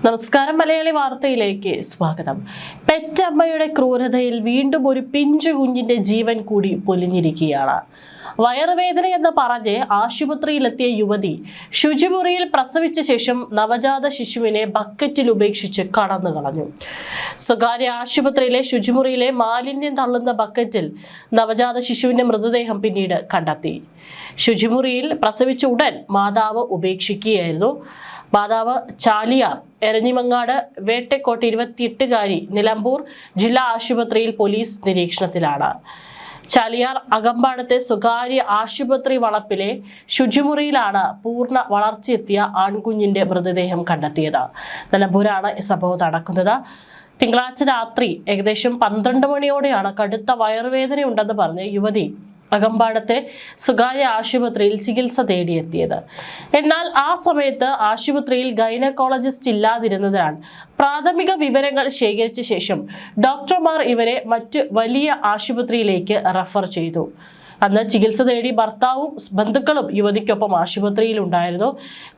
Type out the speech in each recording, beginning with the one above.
നമസ്കാരം. മലയാളി വാർത്തയിലേക്ക് സ്വാഗതം. പെറ്റമ്മയുടെ ക്രൂരതയിൽ വീണ്ടും ഒരു പിഞ്ചു കുഞ്ഞിന്റെ ജീവൻ കൂടി പൊലിഞ്ഞിരിക്കുകയാണ്. വയറുവേദനയെന്ന് പറഞ്ഞ് ആശുപത്രിയിലെത്തിയ യുവതി ശുചിമുറിയിൽ പ്രസവിച്ച ശേഷം നവജാത ശിശുവിനെ ബക്കറ്റിൽ ഉപേക്ഷിച്ച് കടന്നു കളഞ്ഞു. സ്വകാര്യ ആശുപത്രിയിലെ ശുചിമുറിയിലെ മാലിന്യം തള്ളുന്ന ബക്കറ്റിൽ നവജാത ശിശുവിന്റെ മൃതദേഹം പിന്നീട് കണ്ടെത്തി. ശുചിമുറിയിൽ പ്രസവിച്ച ഉടൻ മാതാവ് ഉപേക്ഷിക്കുകയായിരുന്നു. മാതാവ് ചാലിയാർ എരഞ്ഞിമങ്ങാട് വേട്ടക്കോട്ട് 28-കാരി നിലമ്പൂർ ജില്ലാ ആശുപത്രിയിൽ പോലീസ് നിരീക്ഷണത്തിലാണ്. ചാലിയാർ അകമ്പാടത്തെ സ്വകാര്യ ആശുപത്രി വളപ്പിലെ ശുചിമുറിയിലാണ് പൂർണ്ണ വളർച്ചയെത്തിയ ആൺകുഞ്ഞിന്റെ മൃതദേഹം കണ്ടെത്തിയത്. നിലമ്പൂരാണ് ഈ സംഭവം നടക്കുന്നത്. തിങ്കളാഴ്ച രാത്രി ഏകദേശം 12 മണിയോടെയാണ് കടുത്ത വയറുവേദനയുണ്ടെന്ന് പറഞ്ഞ് യുവതി അകമ്പാടത്തെ സ്വകാര്യ ആശുപത്രിയിൽ ചികിത്സ തേടിയെത്തിയത്. എന്നാൽ ആ സമയത്ത് ആശുപത്രിയിൽ ഗൈനക്കോളജിസ്റ്റ് ഇല്ലാതിരുന്നതിനാൽ പ്രാഥമിക വിവരങ്ങൾ ശേഖരിച്ച ശേഷം ഡോക്ടർമാർ ഇവരെ മറ്റ് വലിയ ആശുപത്രിയിലേക്ക് റെഫർ ചെയ്തു. അന്ന് ചികിത്സ തേടി ഭർത്താവും ബന്ധുക്കളും യുവതിക്കൊപ്പം ആശുപത്രിയിൽ ഉണ്ടായിരുന്നു.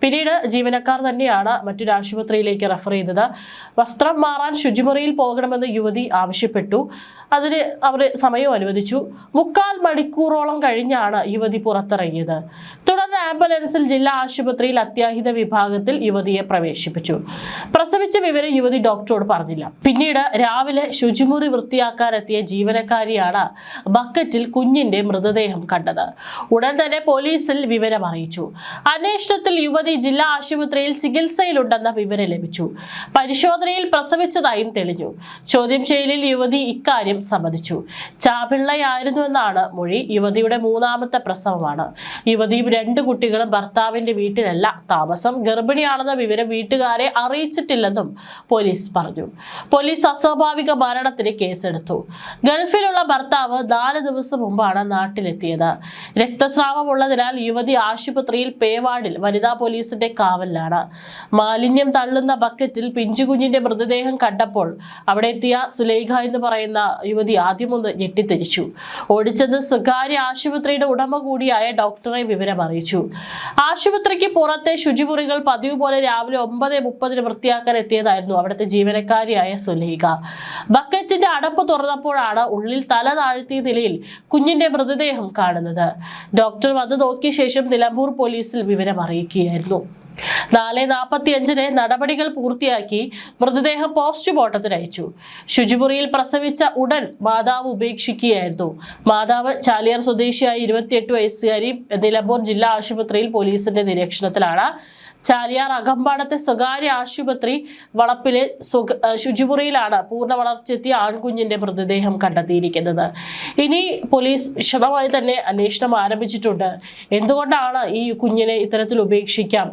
പിന്നീട് ജീവനക്കാർ തന്നെയാണ് മറ്റൊരു ആശുപത്രിയിലേക്ക് റെഫർ ചെയ്തത്. വസ്ത്രം മാറാൻ ശുചിമുറിയിൽ പോകണമെന്ന് യുവതി ആവശ്യപ്പെട്ടു. അതിന് അവർ സമയം അനുവദിച്ചു. 3/4 മണിക്കൂറോളം കഴിഞ്ഞാണ് യുവതി പുറത്തിറങ്ങിയത്. തുടർന്ന് ആംബുലൻസിൽ ജില്ലാ ആശുപത്രിയിൽ അത്യാഹിത വിഭാഗത്തിൽ യുവതിയെ പ്രവേശിപ്പിച്ചു. പ്രസവിച്ച വിവരം യുവതി ഡോക്ടറോട് പറഞ്ഞില്ല. പിന്നീട് രാവിലെ ശുചിമുറി വൃത്തിയാക്കാനെത്തിയ ജീവനക്കാരിയാണ് ബക്കറ്റിൽ കുഞ്ഞിന്റെ മൃതദേഹം കണ്ടത്. ഉടൻ തന്നെ പോലീസിൽ വിവരം അറിയിച്ചു. അന്വേഷണത്തിൽ യുവതി ജില്ലാ ആശുപത്രിയിൽ ചികിത്സയിലുണ്ടെന്ന വിവരം ലഭിച്ചു. പരിശോധനയിൽ പ്രസവിച്ചതായും തെളിഞ്ഞു. ചോദ്യം ചെയ്യലിൽ യുവതി ഇക്കാര്യം സമ്മതിച്ചു. ചാപിള്ളയായിരുന്നുവെന്നാണ് മൊഴി. യുവതിയുടെ 3ാമത്തെ പ്രസവമാണ്. യുവതിയും 2 കുട്ടികളും ഭർത്താവിന്റെ വീട്ടിലല്ല താമസം. ഗർഭിണിയാണെന്ന വിവരം വീട്ടുകാരെ അറിയിച്ചിട്ടില്ലെന്നും പോലീസ് പറഞ്ഞു. പോലീസ് അസ്വാഭാവിക മരണത്തിന് കേസെടുത്തു. ഗൾഫിലുള്ള ഭർത്താവ് 4 ദിവസം മുമ്പാണ് നാട്ടിലെത്തിയത്. രക്തസ്രാവമുള്ളതിനാൽ യുവതി ആശുപത്രിയിൽ പേവാർഡിൽ വനിതാ പോലീസിന്റെ കാവലിലാണ്. മാലിന്യം തള്ളുന്ന ബക്കറ്റിൽ പിഞ്ചുകുഞ്ഞിന്റെ മൃതദേഹം കണ്ടപ്പോൾ അവിടെ എത്തിയ സുലൈഖ എന്ന് പറയുന്ന യുവതി ആദ്യമൊന്ന് ഞെട്ടിത്തെരിച്ചു. ഓടിച്ചെന്ന് സ്വകാര്യ ആശുപത്രിയുടെ ഉടമ കൂടിയായ ഡോക്ടറെ വിവരം അറിയിച്ചു. ആശുപത്രിക്ക് പുറത്തെ ശുചിമുറികൾ പതിവ് പോലെ രാവിലെ 9:30 വൃത്തിയാക്കാൻ എത്തിയതായിരുന്നു അവിടുത്തെ ജീവനക്കാരിയായ സുലൈഖ. ബക്കറ്റിന്റെ അടപ്പ് തുറന്നപ്പോഴാണ് ഉള്ളിൽ തല താഴ്ത്തിയ നിലയിൽ കുഞ്ഞിന്റെ മൃതദേഹം കാണുന്നത്. ഡോക്ടർ വന്ന് നോക്കിയ ശേഷം നിലമ്പൂർ പോലീസിൽ വിവരം അറിയിക്കുകയായിരുന്നു. 4:45 നടപടികൾ പൂർത്തിയാക്കി മൃതദേഹം പോസ്റ്റ്മോർട്ടത്തിന് അയച്ചു. ശുചിമുറിയിൽ പ്രസവിച്ച ഉടൻ മാതാവ് ഉപേക്ഷിക്കുകയായിരുന്നു. മാതാവ് ചാലിയാർ സ്വദേശിയായ 28 വയസ്സുകാരി നിലമ്പൂർ ജില്ലാ ആശുപത്രിയിൽ പോലീസിന്റെ നിരീക്ഷണത്തിലാണ്. ചാലിയാർ അകമ്പാടത്തെ സ്വകാര്യ ആശുപത്രി വളപ്പിലെ ശുചിമുറിയിലാണ് പൂർണ്ണ വളർച്ചയെത്തിയ ആൺകുഞ്ഞിന്റെ മൃതദേഹം കണ്ടെത്തിയിരിക്കുന്നത്. ഇനി പോലീസ് വിശദമായി തന്നെ അന്വേഷണം ആരംഭിച്ചിട്ടുണ്ട്. എന്തുകൊണ്ടാണ് ഈ കുഞ്ഞിനെ ഇത്തരത്തിൽ ഉപേക്ഷിക്കാം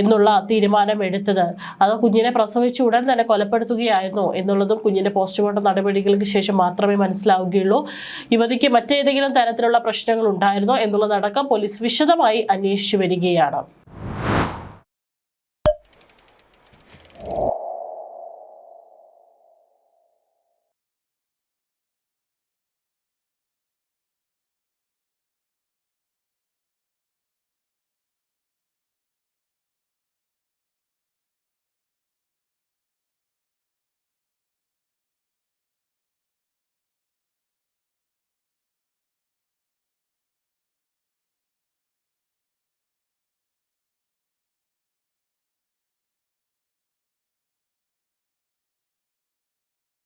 എന്നുള്ള തീരുമാനം എടുത്തത്? അത് കുഞ്ഞിനെ പ്രസവിച്ച ഉടൻ തന്നെ കൊലപ്പെടുത്തുകയായിരുന്നോ എന്നുള്ളതും കുഞ്ഞിന്റെ പോസ്റ്റ്മോർട്ടം നടപടികൾക്ക് ശേഷം മാത്രമേ മനസ്സിലാവുകയുള്ളൂ. യുവതിക്ക് മറ്റേതെങ്കിലും തരത്തിലുള്ള പ്രശ്നങ്ങൾ ഉണ്ടായിരുന്നോ എന്നുള്ളതടക്കം പോലീസ് വിശദമായി അന്വേഷിച്ചു വരികയാണ്.